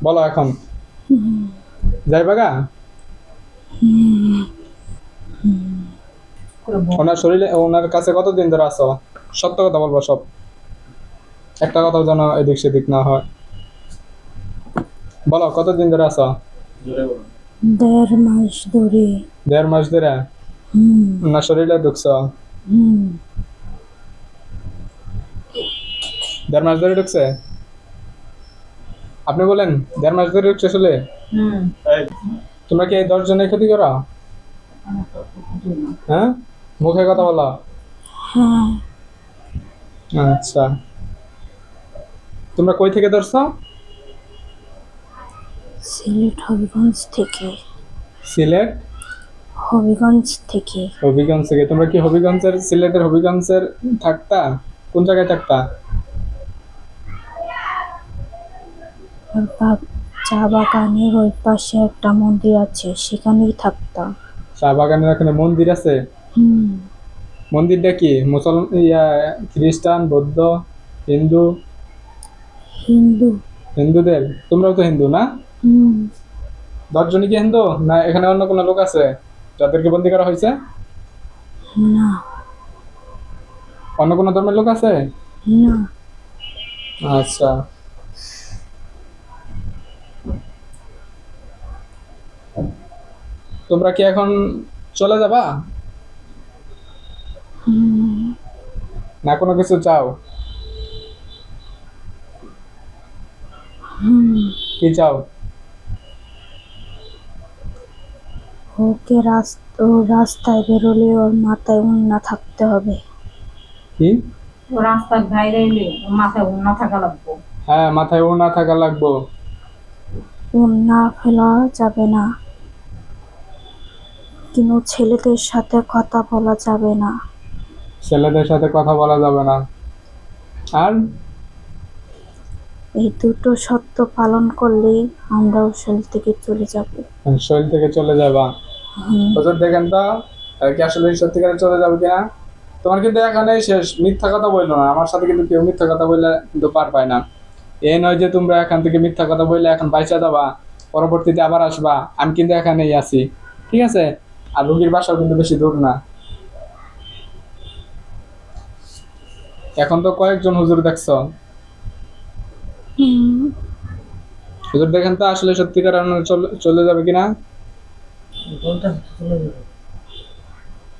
বলো এখন যাইবা গা? ওনার শরীরে ওনার কাছে কতদিন ধরে আছো? সত্য কথা বলবো সব, একটা কথাও যেন এদিক সেদিক না হয়। বলো কতদিন ধরে আছো? 1.5 মাস ধরে। 1.5 মাস ধরে হুম। ওনার শরীরে ঢুকছো? হুম। 1.5 মাস ধরে ঢুকছে? আপনি বলেন 1.5 মাস ধরে ঢুকছে আসলে? তোমরা কি এই 10 জনের ক্ষতি করো? হ্যাঁ, মুখে কথা বলো। হ্যাঁ। আচ্ছা, তোমরা কই থেকে ধরছো? সিলেট হবিগঞ্জ থেকে। সিলেট হবিগঞ্জ থেকে। হবিগঞ্জ থেকে? তোমরা কি হবিগঞ্জের, সিলেটের হবিগঞ্জের থাকতা? কোন জায়গায় থাকতা? আর চা বাগানের ওই পাশে একটা মন্দির আছে, সেখানেই থাকতাম। চা বাগানের ওখানে মন্দির আছে? হুম। মন্দিরটা কি মুসলমান, খ্রিস্টান, বৌদ্ধ, হিন্দু? হিন্দু। হিন্দুদের? তোমরাও তো হিন্দু না? হুম। 10 জনই কি হিন্দু, না এখানে অন্য কোনো লোক আছে যাদেরকে বন্দি করা হয়েছে? না। অন্য কোনো ধর্মের লোক আছে? না। আচ্ছা, তোমরা কি এখন চলে যাবা হুম। না কোনো কিছু চাও? হুম। কি চাও? ওকে রাস্তায় বেরোলে ওর মাথায় ওড়না থাকতে হবে। কি? রাস্তার বাইরে এলে মাথায় ওড়না থাকা লাগবে। হ্যাঁ, মাথায় ওড়না থাকা লাগবো। ওড়না ফেলা যাবে না। কিন্তু ছেলেদের সাথে কথা বলা যাবে না। ছেলেদের সাথে কথা বলা যাবে না। আর এই দুটো শর্ত পালন করলেই আমরা ওসল থেকে চলে যাব। শরীর থেকে চলে যাবা? হুম। হুজুর দেখেন তো, কি আসলে সত্যিকারে চলে যাবে কিনা। তোমার কিন্তু এখানে শেষ, মিথ্যা কথা বললো না। আমার সাথে কিন্তু কেউ মিথ্যা কথা বললে কিন্তু পার পায় না। এ নয় যে তোমরা এখান থেকে মিথ্যা কথা বললে এখন বাইচা যাবা, পরবর্তীতে আবার আসবা। আমি কিন্তু এখানেই আছি, ঠিক আছে? আর রুগীর বাসাও কিন্তু বেশি দূর না। এখন তো কয়েকজন হুজুর দেখছো। হুম। হুজুর দেখেন তো আসলে সত্যিকার চলে যাবে কিনা।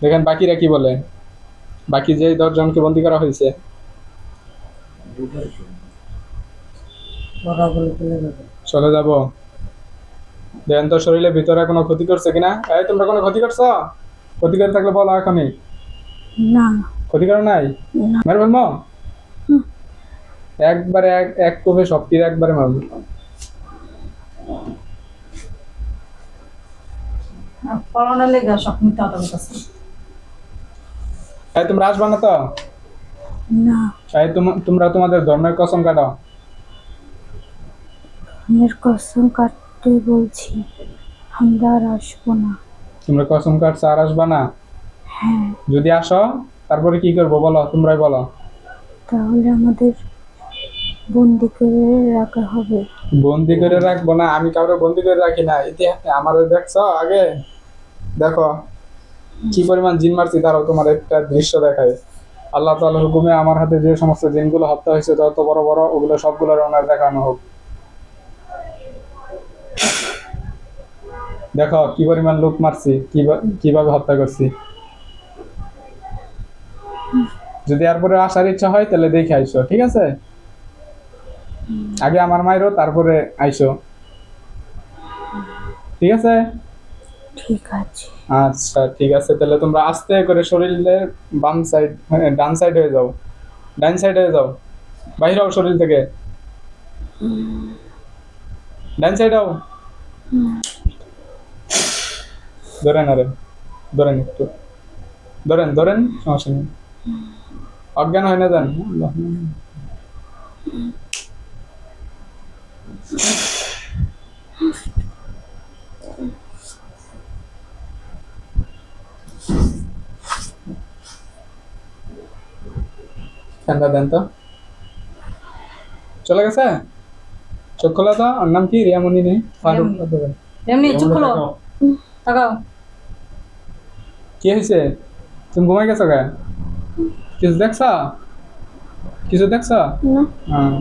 দেখেন বাকিরা কি বলে, বাকি যে 10 জনকে বন্দি করা হয়েছে। চলে যাব? দেখেন তো শরীরের ভিতরে কোনো ক্ষতি করছে কিনা। এই তোমরা কোনো ক্ষতি করছো? ক্ষতি করে থাকলে বলো এখনই। না। ক্ষতি করে নাই? না। মেরে ফেলবো একবারে, এক এক কোপে সব তীর একবারে মারবো। পড়ানোর লেগে সব মিথ্যা কথা বলতেছে। এই তোমরা আসবা না তো? না। এই তোমরা তোমাদের ধর্মের কসম কাটো। ধর্মের কসম কাটতে বলছি, আমরা আর আসবো না। তোমরা কসম কাটছো আর আসবা না? হ্যাঁ। যদি আসো তারপরে কি করবো বলো, তোমরাই বলো। তাহলে আমাদের বন্দি করে রাখা হবে। বন্দি করে রাখবো না, আমি কাউকে বন্দি করে রাখি না। ইতিহাসে আমার দেখছো আগে, দেখো কি পরিমাণ জিন মারছি। তারাও তোমার একটা দৃশ্য দেখায়। আল্লাহ তাআলার হুকুমে আমার হাতে যে সমস্ত জিনগুলো হত্যা হয়েছে, যত বড় বড়, ওগুলো সবগুলোর ওনার দেখানো হোক। দেখো কি পরিমাণ লোক মারছি, কিভাবে হত্যা করছি। যদি এরপরে আসার ইচ্ছা হয় তাহলে দেখে আইসো, ঠিক আছে? আগে আমার মাইরো, তারপরে আইসো, ঠিক আছে? ঠিক আছে। আচ্ছা ঠিক আছে, তাহলে তোমরা আস্তে করে শরীরের বাম সাইড, ডান সাইড হয়ে যাও, ডান সাইড হয়ে যাও, বাইরে হও শরীর থেকে, ডান সাইড হও। ধরেন, আরে ধরেন, একটু ধরেন, ধরেন, সমস্যা নেই। অজ্ঞান হয় না যান। ফ্যানটা দেন তো। চলে গেছে? চোখ খোলা তো, ওর নাম কি? রিয়ামণি নেই, ফারুক। এমনি চুপ খোলো তাকাও। কি হয়েছে? তুমি ঘুমাই গেছো কে? কিছু দেখছ? কিছু দেখছ? না হ্যাঁ।